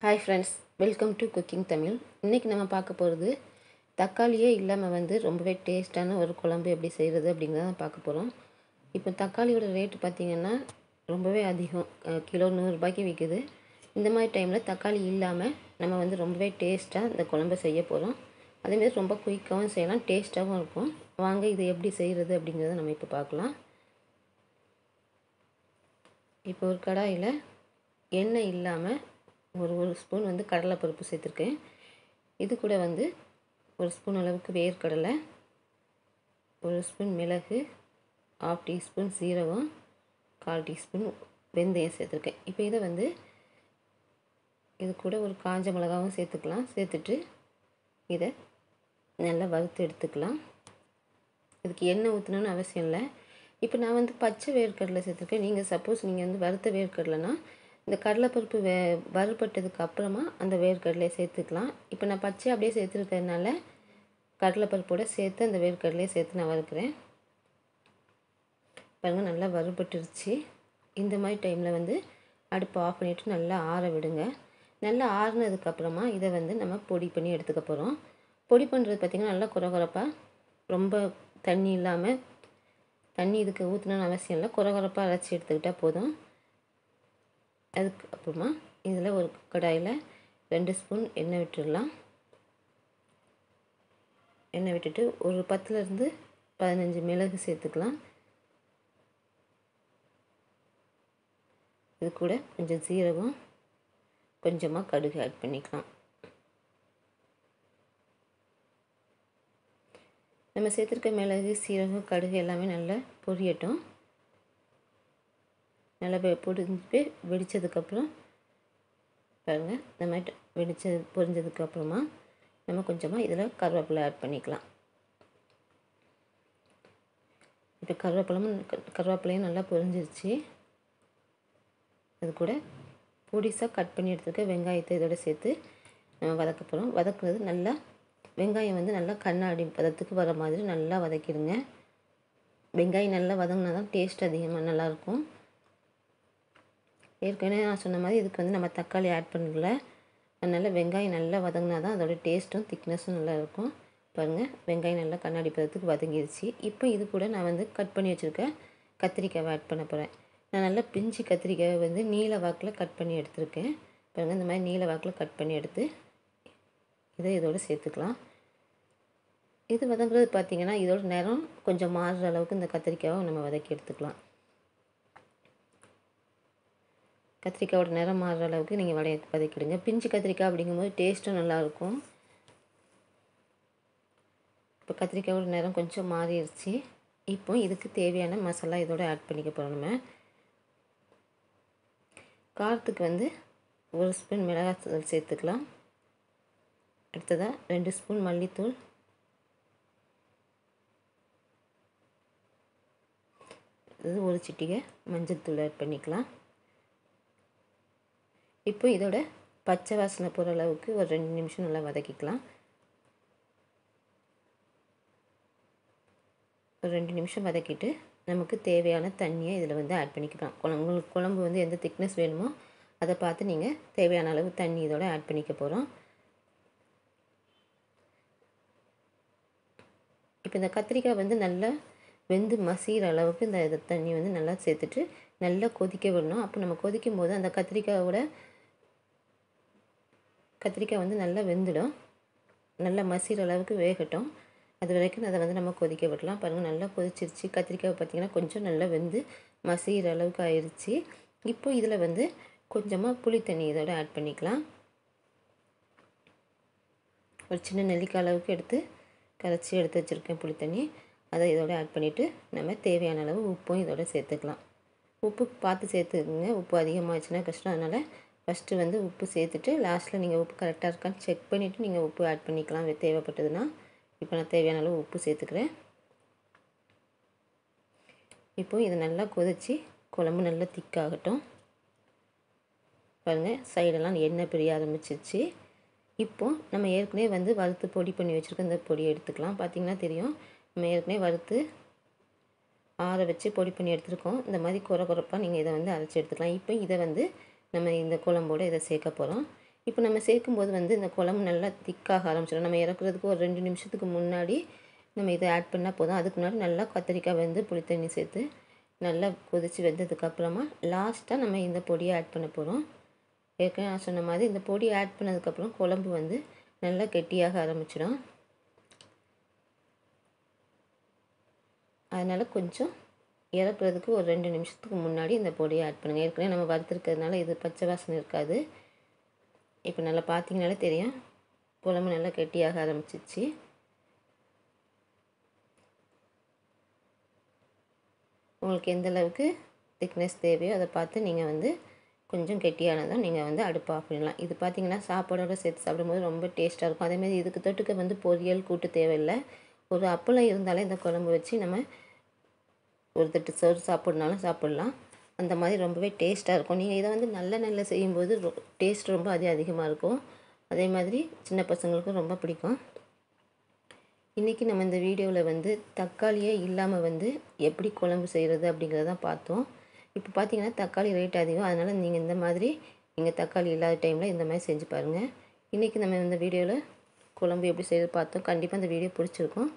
Hi friends, welcome to cooking Tamil. இன்றைக்கி நம்ம பார்க்க போகிறது தக்காளியே இல்லாமல் ரொம்பவே டேஸ்ட்டான ஒரு குழம்பு எப்படி செய்கிறது அப்படிங்கிறத பார்க்க போகிறோம். இப்போ தக்காளியோட ரேட்டு பார்த்திங்கன்னா ரொம்பவே அதிகம், கிலோ 100 ரூபாய்க்கு விற்குது. இந்த மாதிரி டைமில் தக்காளி இல்லாமல் நம்ம ரொம்பவே டேஸ்ட்டாக இந்த குழம்பை செய்ய போகிறோம். அதேமாதிரி ரொம்ப குயிக்காகவும் செய்யலாம், டேஸ்ட்டாகவும் இருக்கும். வாங்க இது எப்படி செய்கிறது அப்படிங்கிறத நம்ம இப்போ பார்க்கலாம். இப்போ ஒரு கடாயில் எண்ணெய் இல்லாமல் ஒரு ஸ்பூன் கடலைப்பருப்பு சேர்த்துருக்கேன். இது கூட ஒரு ஸ்பூன் அளவுக்கு வேர்க்கடலை, ஒரு ஸ்பூன் மிளகு, 1/2 டீஸ்பூன் சீரகம், 1/4 டீஸ்பூன் வெந்தயம் சேர்த்துருக்கேன். இப்போ இதை இது கூட ஒரு காஞ்ச மிளகாவும் சேர்த்துக்கலாம். சேர்த்துட்டு இதை நல்லா வறுத்து எடுத்துக்கலாம். இதுக்கு எண்ணெய் ஊற்றணும்னு அவசியம் இல்லை. இப்போ நான் பச்சை வேர்க்கடலை சேர்த்துருக்கேன். நீங்கள் சப்போஸ் நீங்கள் வறுத்த வேர்க்கடலைனா இந்த கடலைப்பருப்பு வறுபட்டதுக்கு அப்புறமா அந்த வேர்க்கடலையை சேர்த்துக்கலாம். இப்போ நான் பச்சை அப்படியே சேர்த்துருக்கிறதுனால கடலைப்பருப்போடு சேர்த்து அந்த வேர்க்கடலையை சேர்த்து நான் வறுக்கிறேன். பாருங்கள், நல்லா வறுபட்டுருச்சு. இந்த மாதிரி டைமில் அடுப்பை ஆஃப் பண்ணிவிட்டு நல்லா ஆற விடுங்க. நல்லா ஆறுனதுக்கப்புறமா இதை நம்ம பொடி பண்ணி எடுத்துக்க போகிறோம். பொடி பண்ணுறது பார்த்திங்கன்னா நல்லா குறகுறப்பாக, ரொம்ப தண்ணி இல்லாமல், தண்ணி இதுக்கு ஊற்றணும்னு அவசியம் இல்லை, குறகுறப்பாக அரைச்சி எடுத்துக்கிட்டால் போதும். அதுக்கப்புறமா இதில் ஒரு கடாயில் 2 ஸ்பூன் எண்ணெய் விட்டுடலாம். எண்ணெய் விட்டுட்டு ஒரு 10லேருந்து 15 மிளகு சேர்த்துக்கலாம். இது கூட கொஞ்சம் சீரகம், கொஞ்சமாக கடுகு ஆட் பண்ணிக்கலாம். நம்ம சேர்த்துருக்க மிளகு, சீரகம், கடுகு எல்லாமே நல்லா பொரியட்டும். நல்லா பொரிஞ்சு வெடித்ததுக்கப்புறம் பாருங்கள், இந்த மாதிரி பொரிஞ்சதுக்கப்புறமா நம்ம கொஞ்சமாக இதில் கருவேப்பிலை ஆட் பண்ணிக்கலாம். இப்போ கருவேப்பிலையும் நல்லா பொரிஞ்சிருச்சு. அது கூட பொடிசாக கட் பண்ணி எடுத்துக்க வெங்காயத்தை இதோட சேர்த்து நம்ம வதக்க போகிறோம். வதக்குறது நல்லா வெங்காயம் நல்லா கண்ணாடி பதத்துக்கு வர மாதிரி நல்லா வதக்கிடுங்க. வெங்காயம் நல்லா வதங்கினா தான் டேஸ்ட் அதிகமாக நல்லாயிருக்கும். ஏற்கனவே நான் சொன்ன மாதிரி இதுக்கு நம்ம தக்காளி ஆட் பண்ணல. அதனால் வெங்காயம் நல்லா வதங்கினா தான் அதோட டேஸ்ட்டும் திக்னஸும் நல்லாயிருக்கும். பாருங்கள், வெங்காயம் நல்லா கண்ணாடி பதத்துக்கு வதங்கிடுச்சு. இப்போ இது கூட நான் கட் பண்ணி வச்சுருக்க கத்திரிக்காவை ஆட் பண்ண போகிறேன். நான் நல்லா பிஞ்சு கத்திரிக்காயை நீல வாக்கில் கட் பண்ணி எடுத்துருக்கேன். பாருங்கள், இந்த மாதிரி நீல வாக்கில் கட் பண்ணி எடுத்து இதோடு சேர்த்துக்கலாம். இது வதங்குறது பார்த்திங்கன்னா இதோட நேரம் கொஞ்சம் மாறுற அளவுக்கு இந்த கத்திரிக்காவை நம்ம வதக்கி எடுத்துக்கலாம். கத்திரிக்காயோட நிறம் மாறுற அளவுக்கு நீங்கள் வதக்கிடுங்க. பிஞ்சு கத்திரிக்காய் அப்படிங்கும்போது டேஸ்ட்டும் நல்லாயிருக்கும். இப்போ கத்திரிக்காயோட நிறம் கொஞ்சம் மாறிடுச்சு. இப்போ இதுக்கு தேவையான மசாலா இதோட ஆட் பண்ணிக்க போகிறோம். நம்ம காரத்துக்கு 1 ஸ்பூன் மிளகாத்தூள் சேர்த்துக்கலாம். அடுத்ததாக 2 ஸ்பூன் மல்லித்தூள், இது ஒரு சிட்டிகை மஞ்சள் தூள் ஆட் பண்ணிக்கலாம். இப்போ இதோட பச்சை வாசனை போகிற அளவுக்கு ஒரு 2 நிமிஷம் நல்லா வதக்கிக்கலாம். ஒரு 2 நிமிஷம் வதக்கிட்டு நமக்கு தேவையான தண்ணியை இதில் ஆட் பண்ணிக்கலாம். உங்களுக்கு குழம்பு எந்த திக்னஸ் வேணுமோ அதை பார்த்து நீங்கள் தேவையான அளவு தண்ணி இதோட ஆட் பண்ணிக்க போகிறோம். இப்போ இந்த கத்திரிக்காய் நல்லா வெந்து மசிகிற அளவுக்கு இந்த தண்ணி நல்லா சேர்த்துட்டு நல்லா கொதிக்க விடணும். அப்போ நம்ம கொதிக்கும் போது அந்த கத்திரிக்காய் நல்லா வெந்துடும். நல்லா மசிகிற அளவுக்கு வேகட்டும். அது வரைக்கும் அதை நம்ம கொதிக்க விடலாம். பாருங்கள், நல்லா கொதிச்சிருச்சு. கத்திரிக்காய் பார்த்திங்கன்னா கொஞ்சம் நல்லா வெந்து மசிகிற அளவுக்கு ஆயிடுச்சு. இப்போ இதில் கொஞ்சமாக புளி தண்ணி இதோட ஆட் பண்ணிக்கலாம். ஒரு சின்ன நெல்லிக்காய் அளவுக்கு கரைச்சி எடுத்து வச்சுருக்கேன் புளி தண்ணி. அதை இதோட ஆட் பண்ணிவிட்டு நம்ம தேவையான அளவு உப்பும் இதோட சேர்த்துக்கலாம். உப்பு பார்த்து சேர்த்துக்குங்க. உப்பு அதிகமாகிடுச்சுன்னா கஷ்டம். அதனால் ஃபஸ்ட்டு உப்பு சேர்த்துட்டு லாஸ்ட்டில் நீங்கள் உப்பு கரெக்டாக இருக்கான்னு செக் பண்ணிவிட்டு நீங்கள் உப்பு ஆட் பண்ணிக்கலாம் தேவைப்பட்டதுன்னா. இப்போ நான் தேவையான அளவு உப்பு சேர்த்துக்கிறேன். இப்போது இது நல்லா கொதித்து குழம்பு நல்லா திக்காகட்டும். பாருங்கள், சைடெல்லாம் எண்ணெய் பிரிய ஆரம்பிச்சிருச்சு. இப்போது நம்ம ஏற்கனவே வறுத்து பொடி பண்ணி வச்சுருக்க இந்த பொடியை எடுத்துக்கலாம். பார்த்திங்கன்னா தெரியும், நம்ம ஏற்கனவே வறுத்து ஆற வச்சு பொடி பண்ணி எடுத்துருக்கோம். இந்த மாதிரி குறப்பாக நீங்கள் இதை அரைச்சி எடுத்துக்கலாம். இப்போ இதை நம்ம இந்த குழம்போடு இதை சேர்க்க போகிறோம். இப்போ நம்ம சேர்க்கும்போது வந்து இந்த குழம்பு நல்லா திக்காக ஆரம்பிச்சிடும். நம்ம இறக்குறதுக்கு ஒரு 2 நிமிஷத்துக்கு முன்னாடி நம்ம இதை ஆட் பண்ணால் போதும். அதுக்கு முன்னாடி நல்லா கத்திரிக்காய் வெந்து புளி தண்ணி சேர்த்து நல்லா கொதித்து வெந்ததுக்கப்புறமா லாஸ்ட்டாக நம்ம இந்த பொடியை ஆட் பண்ண போகிறோம். ஏற்கனவே நான் சொன்ன மாதிரி இந்த பொடியை ஆட் பண்ணதுக்கப்புறம் குழம்பு வந்து நல்லா கெட்டியாக ஆரம்பிச்சிடும். அதனால் கொஞ்சம் இறக்குறதுக்கு ஒரு 2 நிமிஷத்துக்கு முன்னாடி இந்த பொடியை ஆட் பண்ணுங்கள். ஏற்கனவே நம்ம வறுத்துருக்கிறதுனால இது பச்சை வாசனை இருக்காது. இப்போ நல்லா பார்த்தீங்கனாலே தெரியும், குழம்பு நல்லா கெட்டியாக ஆரம்பிச்சிச்சு. உங்களுக்கு எந்த அளவுக்கு திக்னஸ் தேவையோ அதை பார்த்து நீங்கள் வந்து கொஞ்சம் கெட்டியானதும் நீங்கள் வந்து அடுப்பு ஆஃப் பண்ணிடலாம். இது பார்த்தீங்கன்னா சாப்பாடோடு சேர்த்து சாப்பிடும்போது ரொம்ப டேஸ்ட்டாக இருக்கும். அதேமாதிரி இதுக்கு தொட்டுக்க வந்து பொரியல் கூட்டு தேவையில்லை. ஒரு அப்பளம் இருந்தாலே இந்த குழம்பு வச்சு நம்ம ஒரு தட்டு சோறு சாப்பிட்னாலும் சாப்பிட்லாம். அந்த மாதிரி ரொம்பவே டேஸ்ட்டாக இருக்கும். நீங்கள் இதை வந்து நல்லெண்ணெயில் செய்யும்போது டேஸ்ட் ரொம்ப அதிகமாக இருக்கும். அதே மாதிரி சின்ன பசங்களுக்கும் ரொம்ப பிடிக்கும். இன்றைக்கி நம்ம இந்த வீடியோவில் வந்து தக்காளியே இல்லாமல் வந்து எப்படி குழம்பு செய்கிறது அப்படிங்கிறத பார்த்தோம். இப்போ பார்த்தீங்கன்னா தக்காளி ரேட் அதிகம். அதனால் நீங்கள் இந்த மாதிரி நீங்கள் தக்காளி இல்லாத டைமில் இந்த மாதிரி செஞ்சு பாருங்கள். இன்றைக்கி நம்ம இந்த வீடியோவில் குழம்பு எப்படி செய்கிறது பார்த்தோம். கண்டிப்பாக இந்த வீடியோ பிடிச்சிருக்கும்.